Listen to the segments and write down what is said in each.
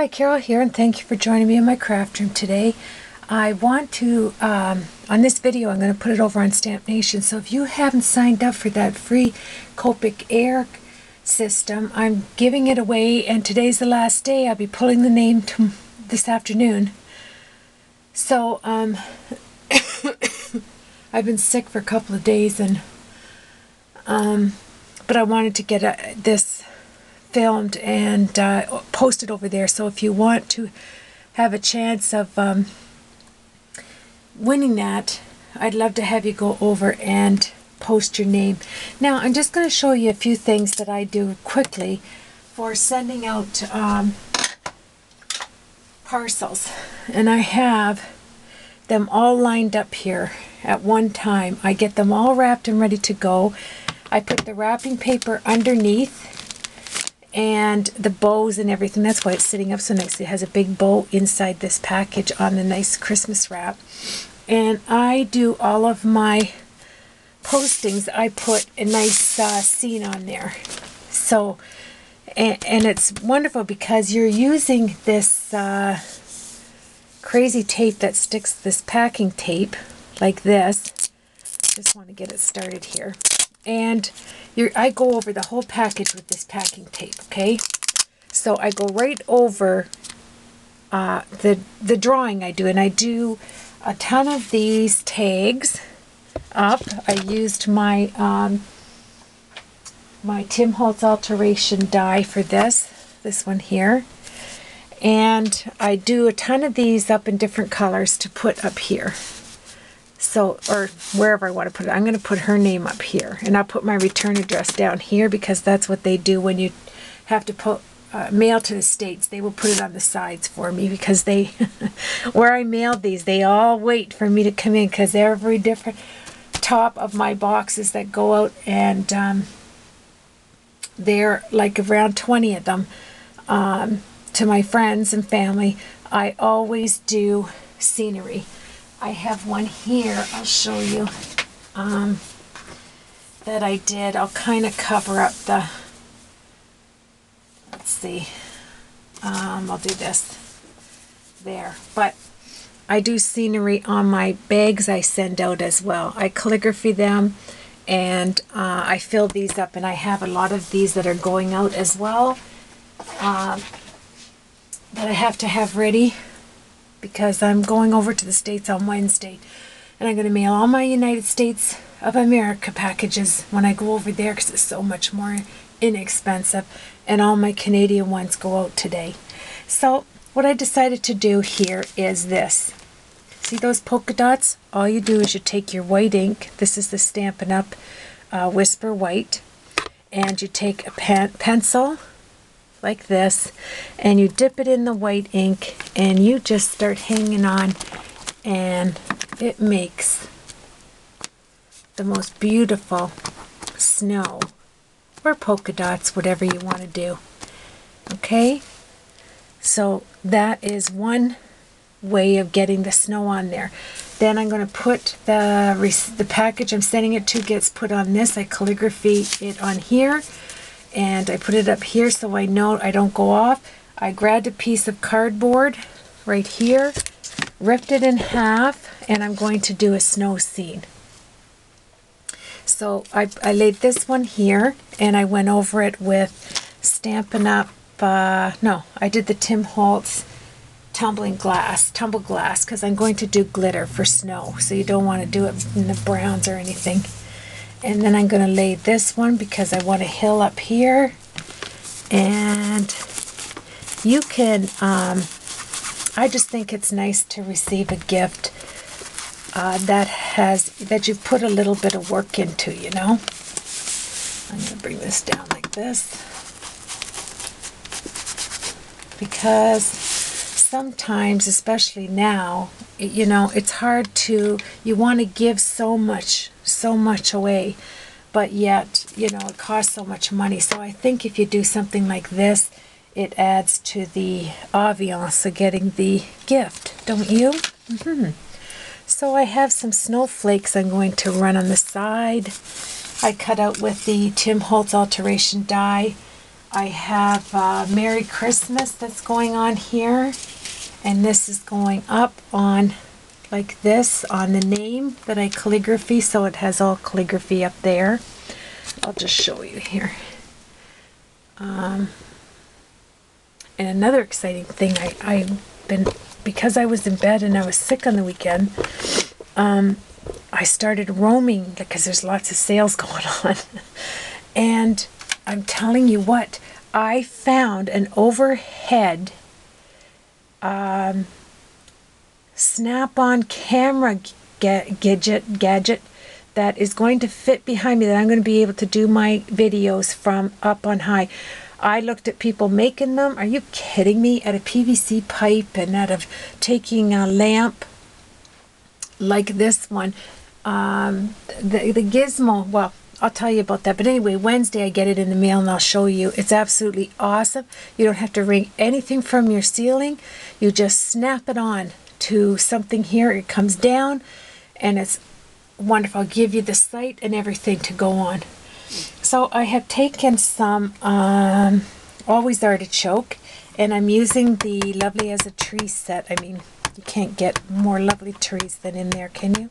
Hi, Carol here, and thank you for joining me in my craft room today. I want to, on this video, I'm going to put it over on Stamp Nation, so if you haven't signed up for that free Copic Air system, I'm giving it away, and today's the last day. I'll be pulling the name this afternoon. So, I've been sick for a couple of days, and but I wanted to get this filmed and posted over there. So if you want to have a chance of winning that, I'd love to have you go over and post your name. Now I'm just going to show you a few things that I do quickly for sending out parcels, and I have them all lined up here at one time. I get them all wrapped and ready to go. I put the wrapping paper underneath and the bows and everything. That's why it's sitting up so nicely. It has a big bow inside this package on the nice Christmas wrap. And I do all of my postings. I put a nice scene on there. So, and it's wonderful because you're using this crazy tape that sticks, this packing tape like this. Just want to get it started here. And I go over the whole package with this packing tape, okay? So I go right over the drawing I do, and I do a ton of these tags up. I used my my Tim Holtz Alteration die for this one here. And I do a ton of these up in different colors to put up here. So, or wherever I want to put it. I'm going to put her name up here, and I'll put my return address down here because that's what they do when you have to put mail to the States. They will put it on the sides for me because they, where I mailed these, they all wait for me to come in because every different top of my boxes that go out, and they're like around 20 of them to my friends and family. I always do scenery. I have one here, I'll show you, that I did. I'll kind of cover up the, let's see, I'll do this there. But I do scenery on my bags I send out as well. I calligraphy them, and I fill these up, and I have a lot of these that are going out as well that I have to have ready, because I'm going over to the States on Wednesday, and I'm going to mail all my United States of America packages when I go over there because it's so much more inexpensive, and all my Canadian ones go out today. So what I decided to do here is this. See those polka dots? All you do is you take your white ink. This is the Stampin' Up! Whisper White, and you take a pencil like this, and you dip it in the white ink, and you just start hanging on, and it makes the most beautiful snow or polka dots, whatever you want to do. Okay, so that is one way of getting the snow on there. Then I'm going to put the package I'm sending it to gets put on this. I calligraphy it on here, and I put it up here so I know I don't go off. I grabbed a piece of cardboard right here, ripped it in half, and I'm going to do a snow scene. So I laid this one here, and I went over it with Stampin' Up! No, I did the Tim Holtz tumble glass, because I'm going to do glitter for snow, so you don't want to do it in the browns or anything. And then I'm going to lay this one because I want a hill up here. And you can, I just think it's nice to receive a gift that you've put a little bit of work into, you know. I'm going to bring this down like this, because sometimes, especially now, you know, it's hard to, you want to give so much away, but yet, you know, it costs so much money. So I think if you do something like this, it adds to the ambiance of getting the gift, don't you? So I have some snowflakes I'm going to run on the side. I cut out with the Tim Holtz Alteration die. I have Merry Christmas that's going on here, and this is going up on like this on the name that I calligraphy, so it has all calligraphy up there. I'll just show you here. And another exciting thing, I've been, because I was in bed and I was sick on the weekend, I started roaming because there's lots of sales going on. And I'm telling you what, I found an overhead snap-on camera gadget that is going to fit behind me, that I'm going to be able to do my videos from up on high. I looked at people making them. Are you kidding me? Out of PVC pipe and out of taking a lamp like this one. The gizmo, well, I'll tell you about that. But anyway, Wednesday I get it in the mail and I'll show you. It's absolutely awesome. You don't have to ring anything from your ceiling. You just snap it on to something here. It comes down and it's wonderful. I'll give you the site and everything to go on. So I have taken some Always Artichoke, and I'm using the Lovely as a Tree set. I mean, you can't get more lovely trees than in there, can you?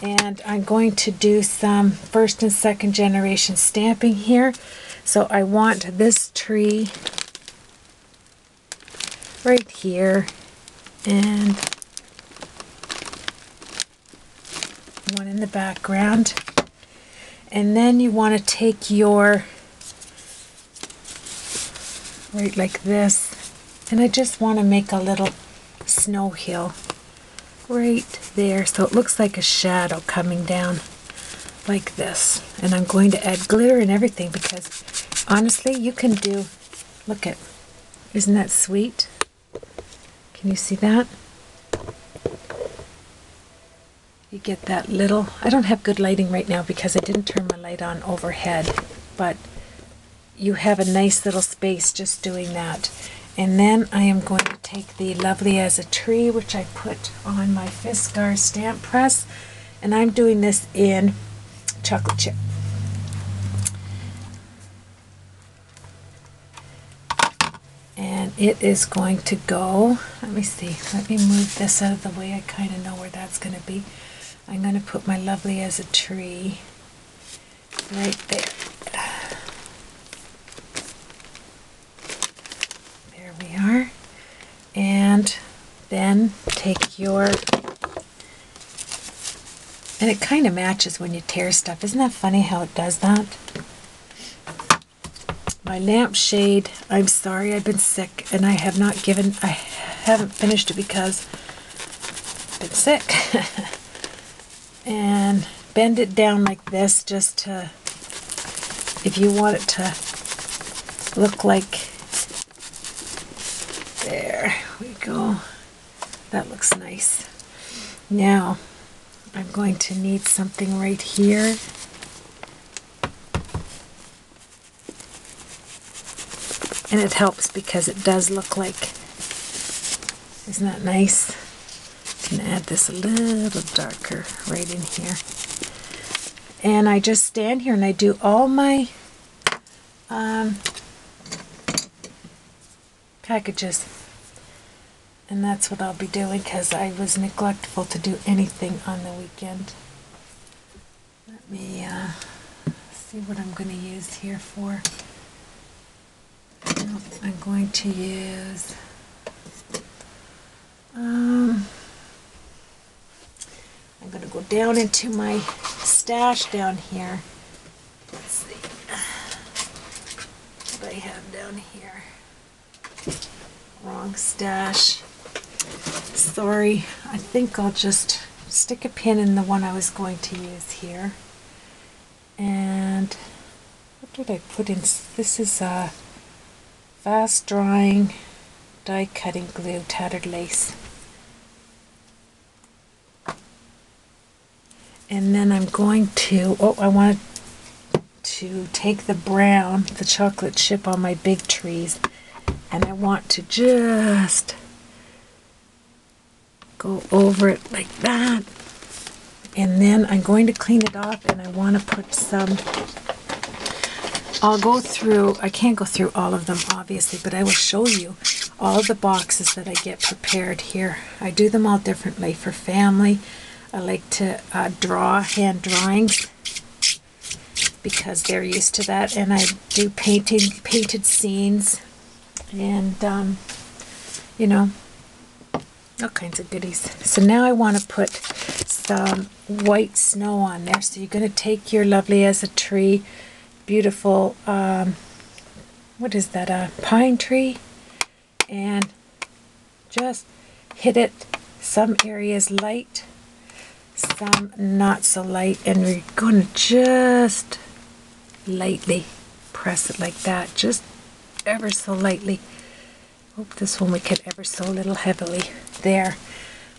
And I'm going to do some first and second generation stamping here. So I want this tree right here, and one in the background. And then you want to take your, right like this, and I just want to make a little snow hill right there, so it looks like a shadow coming down like this. And I'm going to add glitter and everything because honestly, you can do, look at, isn't that sweet? Can you see that? You get that little, I don't have good lighting right now because I didn't turn my light on overhead, but you have a nice little space just doing that. And then I am going to take the Lovely as a Tree, which I put on my Fiskars stamp press, and I'm doing this in chocolate chip. And it is going to go, let me see, let me move this out of the way. I kind of know where that's going to be. I'm going to put my Lovely as a Tree right there. There we are. And then take your, and it kind of matches when you tear stuff. Isn't that funny how it does that? My lampshade, I'm sorry, I've been sick and I haven't finished it because I've been sick. And bend it down like this just to, if you want it to look like, there we go. That looks nice. Now, I'm going to need something right here. And it helps because it does look like, isn't that nice? I'm going to add this a little darker right in here. And I just stand here and I do all my packages. And that's what I'll be doing because I was neglectful to do anything on the weekend. Let me see what I'm going to use here for. I'm going to use I'm going to go down into my stash down here. Let's see what I have down here. Wrong stash. Sorry, I think I'll just stick a pin in the one I was going to use here. And what did I put in? This is fast drying die cutting glue, tattered lace. And then I'm going to, I want to take the brown, the chocolate chip on my big trees, and I want to just go over it like that. And then I'm going to clean it off, and I want to put some I'll go through, I can't go through all of them obviously, but I will show you all of the boxes that I get prepared here. I do them all differently. For family, I like to draw hand drawings because they're used to that, and I do painted scenes, and you know, all kinds of goodies. So now I want to put some white snow on there. So you're going to take your Lovely as a Tree, beautiful, what is that, a pine tree, and just hit it, some areas light, some not so light, and we're going to just lightly press it like that, just ever so lightly. Hope this one we can ever so little heavily. There.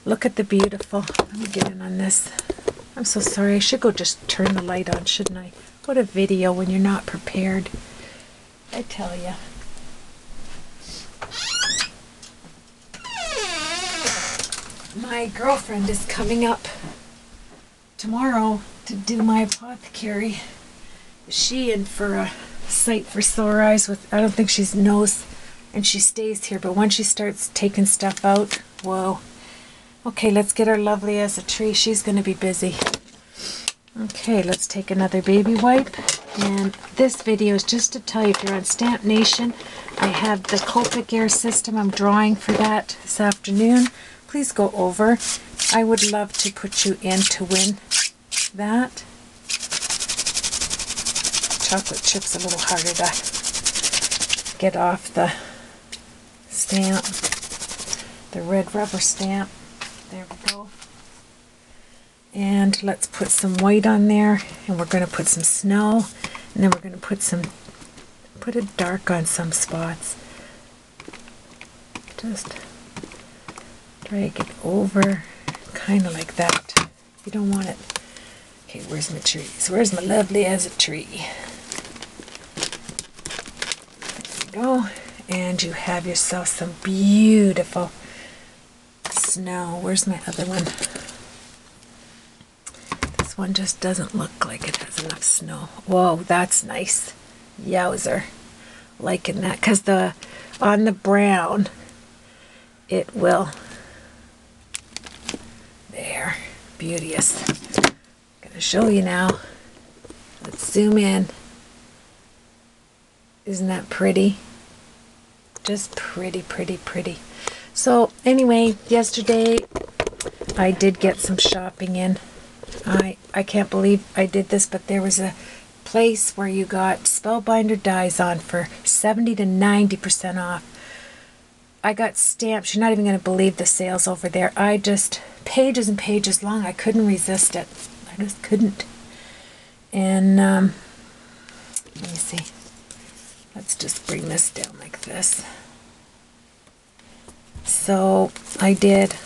Look at the beautiful. Let me get in on this. I'm so sorry. I should go just turn the light on, shouldn't I? What a video when you're not prepared. I tell you. My girlfriend is coming up tomorrow to do my apothecary. She in for a Sight for Sore Eyes with, I don't think she knows, and she stays here, but once she starts taking stuff out, whoa. Okay, let's get her Lovely as a Tree. She's going to be busy. Okay, let's take another baby wipe. And this video is just to tell you, if you're on Stamp Nation, I have the Copic Air system. I'm drawing for that this afternoon. Please go over. I would love to put you in to win that. Chocolate chip's a little harder to get off the stamp, the red rubber stamp. There we go. And let's put some white on there, and we're going to put some snow, and then we're going to put a dark on some spots. Just drag it over, kind of like that. You don't want it. Okay, where's my trees? Where's my Lovely as a Tree? There we go. And you have yourself some beautiful snow. Where's my other one? This one just doesn't look like it has enough snow. Whoa, that's nice. Yowzer. Liking that, because on the brown it will. There. Beauteous. I'm going to show you now. Let's zoom in. Isn't that pretty? Just pretty, pretty, pretty. So anyway, yesterday I did get some shopping in. I can't believe I did this, but there was a place where you got Spellbinder dies on for 70 to 90% off. I got stamps. You're not even going to believe the sales over there. I just, pages and pages long. I couldn't resist it. I just couldn't. And let me see. Let's just bring this down like this. So I did,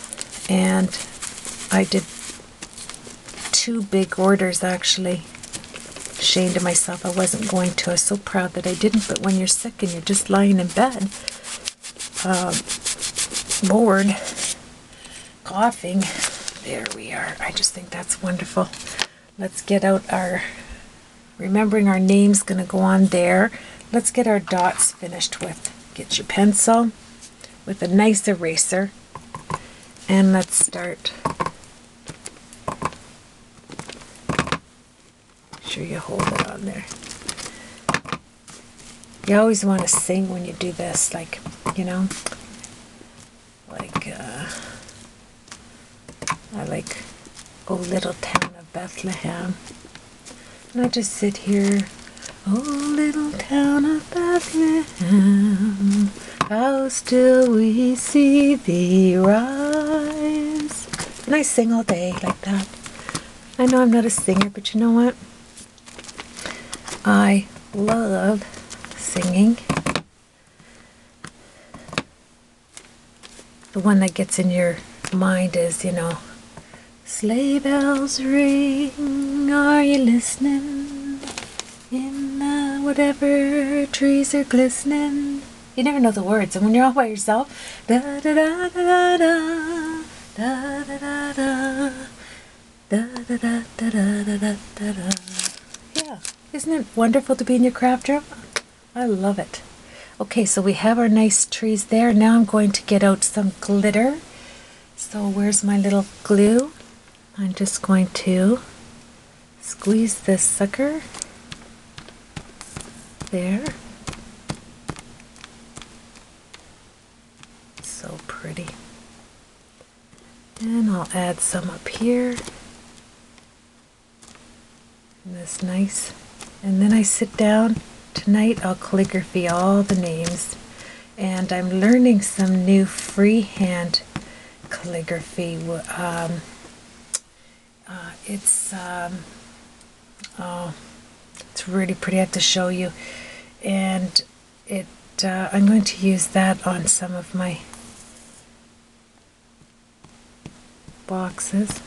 and I did 2 big orders actually. Ashamed of myself, I wasn't going to. I was so proud that I didn't, but when you're sick and you're just lying in bed, bored, coughing, there we are. I just think that's wonderful. Let's get out our, remembering our name's going to go on there. Let's get our dots finished with. Get your pencil with a nice eraser, and let's start. Make sure you hold it on there. You always want to sing when you do this, like, you know, like I like "Oh Little Town of Bethlehem," and I just sit here. Oh, little town of Bethlehem, how still we see thee rise. And I sing all day like that. I know I'm not a singer, but you know what? I love singing. The one that gets in your mind is, you know, sleigh bells ring, are you listening? In the whatever trees are glistening. You never know the words, and when you're all by yourself, da da da da da da da da da da da da da da da da da. Yeah, Isn't it wonderful to be in your craft room? I love it. Okay, so we have our nice trees there. Now I'm going to get out some glitter. So where's my little glue? I'm just going to squeeze this sucker. There. So pretty. And I'll add some up here. And that's nice. And then I sit down. Tonight I'll calligraphy all the names. And I'm learning some new freehand calligraphy. It's really pretty. I have to show you. And I'm going to use that on some of my boxes.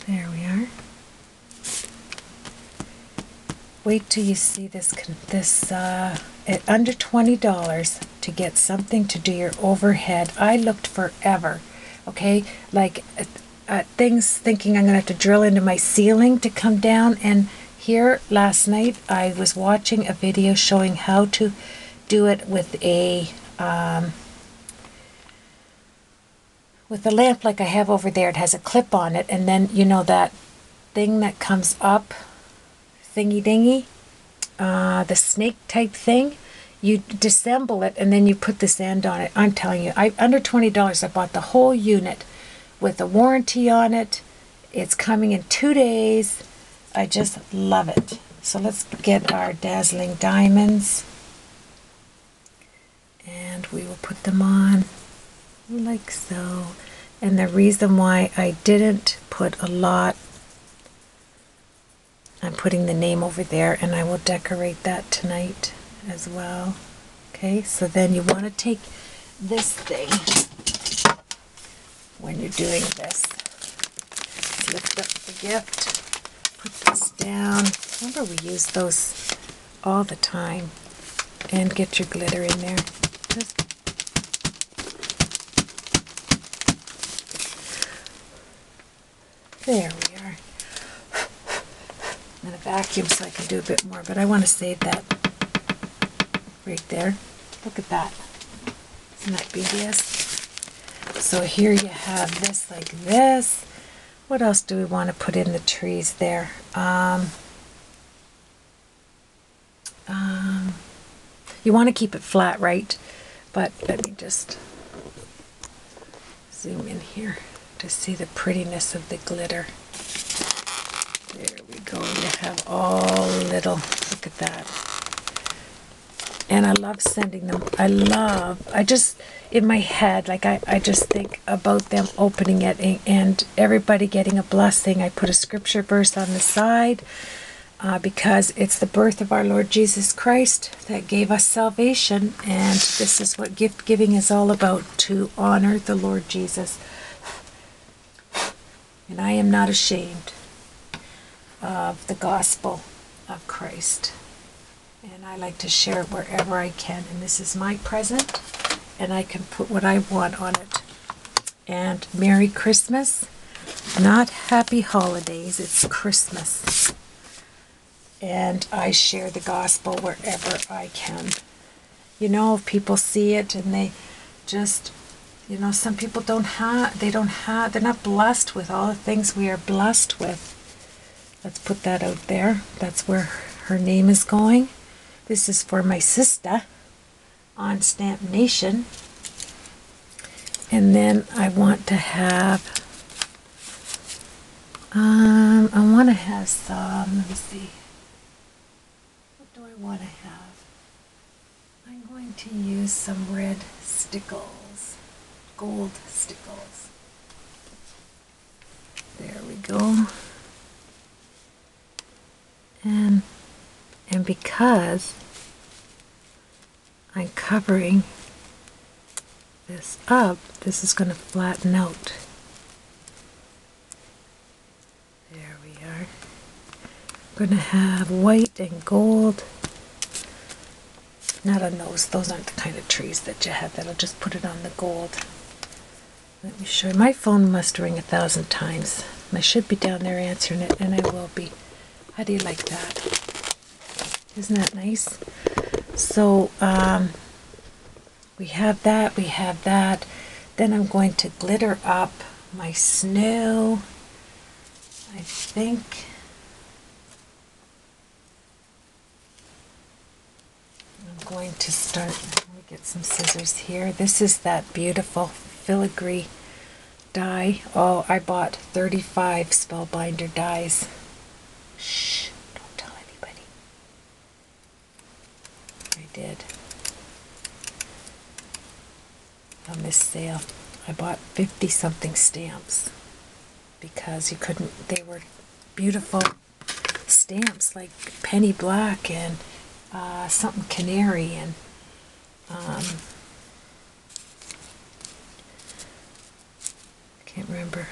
There we are. Wait till you see this at under $20 to get something to do your overhead. I looked forever, okay, like things thinking I'm gonna have to drill into my ceiling to come down. And here last night I was watching a video showing how to do it with a lamp like I have over there. It has a clip on it, and then you know that thing that comes up, thingy dingy, the snake type thing. You disassemble it and then you put this end on it. I'm telling you, under $20 I bought the whole unit with a warranty on it. It's coming in 2 days. I just love it. So let's get our dazzling diamonds and we will put them on like so. And the reason why I didn't put a lot, I'm putting the name over there, and I will decorate that tonight as well. Okay, so then you want to take this thing when you're doing this. Lift up the gift, put this down. Remember, we use those all the time. And get your glitter in there. There we are. I'm going to vacuum so I can do a bit more, but I want to save that right there. Look at that. Isn't that beauteous? So here you have this like this. What else do we want to put in the trees there? You want to keep it flat, right? But let me just zoom in here to see the prettiness of the glitter. There we go. You have all little, look at that. And I love sending them. I just, in my head, like I just think about them opening it and everybody getting a blessing. I put a scripture verse on the side because it's the birth of our Lord Jesus Christ that gave us salvation. And this is what gift giving is all about, to honor the Lord Jesus. And I am not ashamed of the gospel of Christ. And I like to share it wherever I can. And this is my present, and I can put what I want on it. And Merry Christmas, not Happy Holidays, it's Christmas. And I share the gospel wherever I can. You know, if people see it and they just, you know, some people they're not blessed with all the things we are blessed with. Let's put that out there. That's where her name is going. This is for my sister on Stamp Nation. And then I want to have, some, let me see. What do I want to have? I'm going to use some red stickles, gold stickles. There we go. And because I'm covering this up, this is going to flatten out. There we are. I'm going to have white and gold. Not on those. Those aren't the kind of trees that you have. That'll just put it on the gold. Let me show you. My phone must ring 1,000 times. I should be down there answering it, and I will be. How do you like that? Isn't that nice? So we have that, we have that. Then I'm going to glitter up my snow. I think I'm going to start, let me get some scissors here. This is that beautiful filigree die. Oh, I bought 35 Spellbinder dies. Shh, don't tell anybody. I did. On this sale. I bought 50 something stamps because you couldn't, they were beautiful stamps like penny black and something canary and can't remember.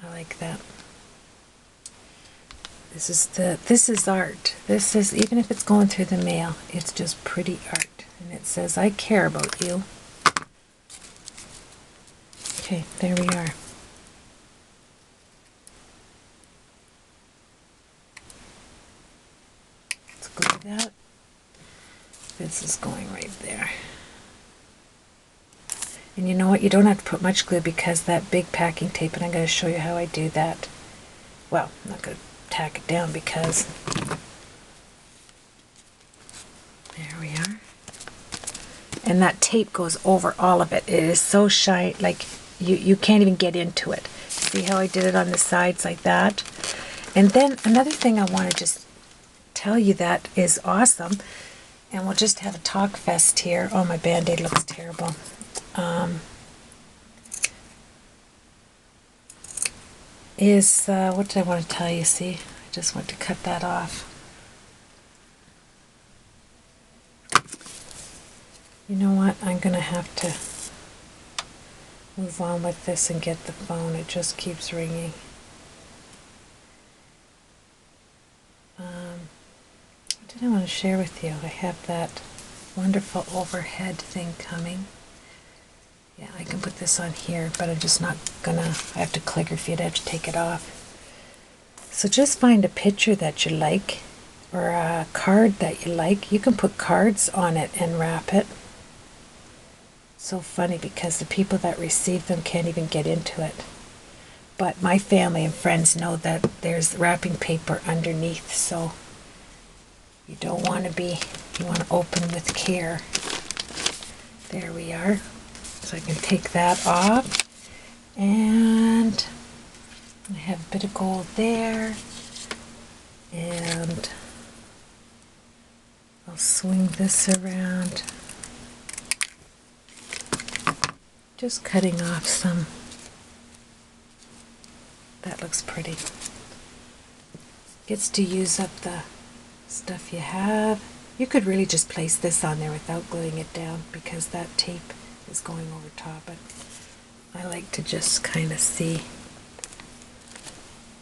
I like that. This is art. This is, even if it's going through the mail, it's just pretty art. And it says, I care about you. Okay, there we are. Let's glue that. This is going right there. And you know what? You don't have to put much glue because that big packing tape, and I'm going to show you how I do that. Well, I'm not going to tack it down because there we are. And that tape goes over all of it. It is so shiny, like you can't even get into it. See how I did it on the sides like that? And then another thing I want to just tell you that is awesome, and we'll just have a talk fest here. Oh, my Band-Aid looks terrible. What did I want to tell you? See, I just want to cut that off. You know what? I'm going to have to move on with this and get the phone. It just keeps ringing. What did I want to share with you? I have that wonderful overhead thing coming. Yeah, I can put this on here, but I'm just not gonna, I have to calligraphy it, I have to take it off. So just find a picture that you like, or a card that you like. You can put cards on it and wrap it. So funny because the people that receive them can't even get into it. But my family and friends know that there's wrapping paper underneath, so you don't want to be, you want to open with care. There we are. So I can take that off, and I have a bit of gold there, and I'll swing this around, just cutting off some. That looks pretty. Gets to use up the stuff you have. You could really just place this on there without gluing it down because that tape is going over top, but I like to just kind of see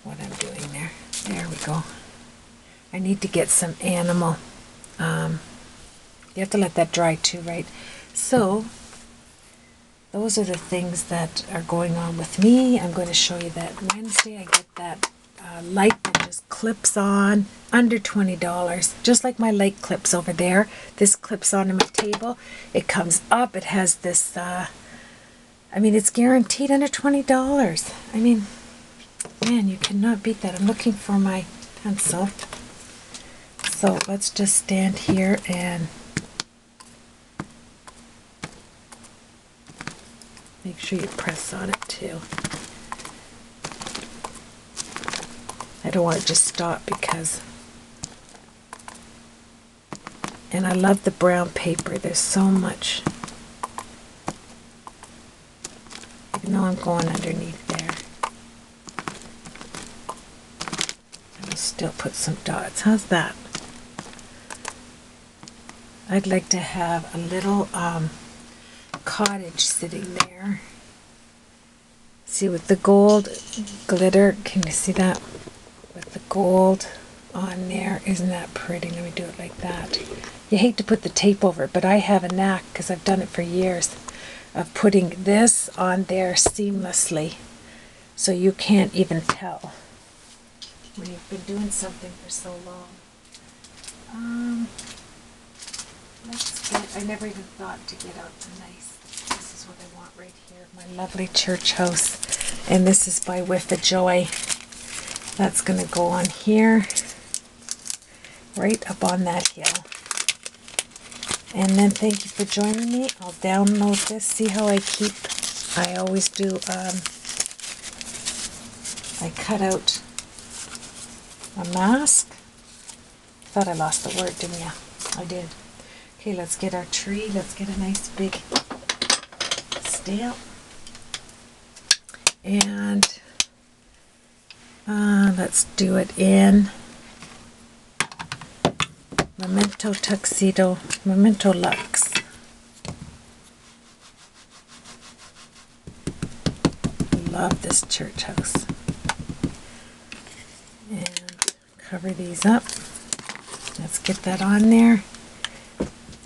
what I'm doing there. There we go. I need to get some animal. You have to let that dry too, right? So those are the things that are going on with me. I'm going to show you that Wednesday. I get that light that just clips on, under $20, just like my light clips over there. This clips onto my table. It comes up. It has this, I mean, it's guaranteed under $20. I mean, man, you cannot beat that. I'm looking for my pencil. So let's just stand here and make sure you press on it too. I don't want to just stop because, and I love the brown paper. There's so much, even though I'm going underneath there. I will still put some dots. How's that? I'd like to have a little cottage sitting there. See, with the gold glitter, can you see that? With the gold on there, isn't that pretty? Let me do it like that. You hate to put the tape over it, but I have a knack because I've done it for years. of putting this on there seamlessly so you can't even tell when you've been doing something for so long. I never even thought to get out the nice. This is what I want right here, my lovely church house. And this is by Whiff of Joy. That's going to go on here, right up on that hill. And then thank you for joining me. I'll download this. See how I always do, I cut out a mask. Thought I lost the word, didn't ya? I did. Okay, let's get our tree. Let's get a nice big stamp. And let's do it in Memento Tuxedo, Memento Lux. Love this church house. And cover these up. Let's get that on there.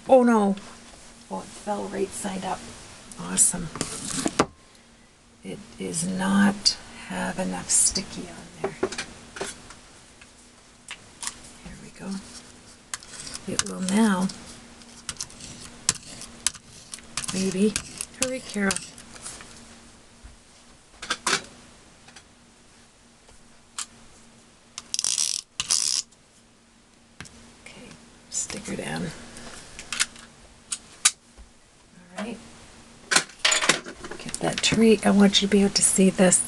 Oh no! Oh, it fell right side up. Awesome. It does not have enough sticky on there. Here we go. It will now. Maybe. Hurry, Carol. Okay, stick her down. Alright. Get that tree. I want you to be able to see this.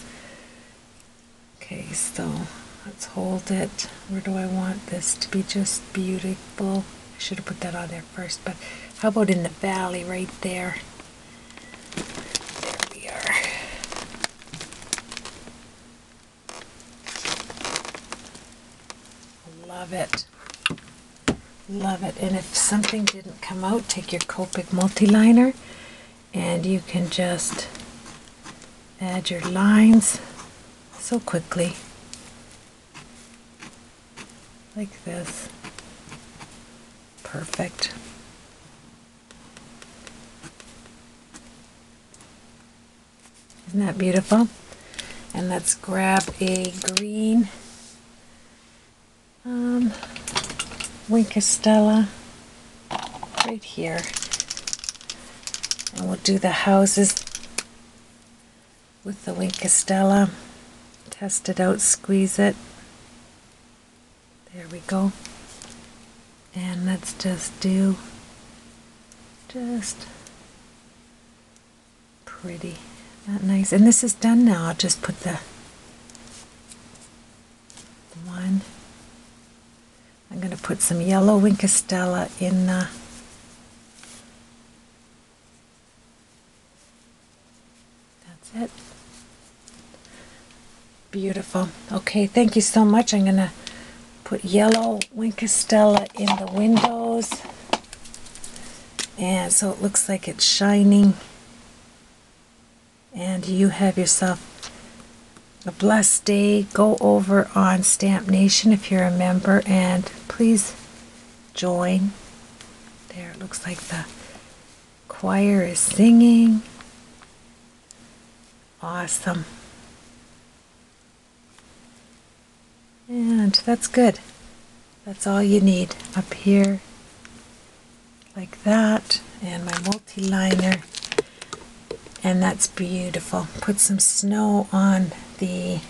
Okay, so let's hold it. Where do I want this to be just beautiful? I should have put that on there first, but how about in the valley right there? There we are. Love it. Love it. And if something didn't come out, take your Copic multi-liner and you can just add your lines so quickly. Like this. Perfect. Isn't that beautiful? And let's grab a green Wink of Stella right here. And we'll do the houses with the Wink of Stella. Test it out, squeeze it. There we go. And let's just do pretty. Isn't that nice? And this is done now. I'll just put the one. I'm going to put some yellow Wink of Stella in the that's it. Beautiful. Okay, thank you so much. I'm going to put yellow Wink of Stella in the windows. And so it looks like it's shining. And you have yourself a blessed day. Go over on Stamp Nation if you're a member and please join. There, it looks like the choir is singing. Awesome. And that's good. That's all you need up here. Like that. And my multi-liner. And that's beautiful. Put some snow on the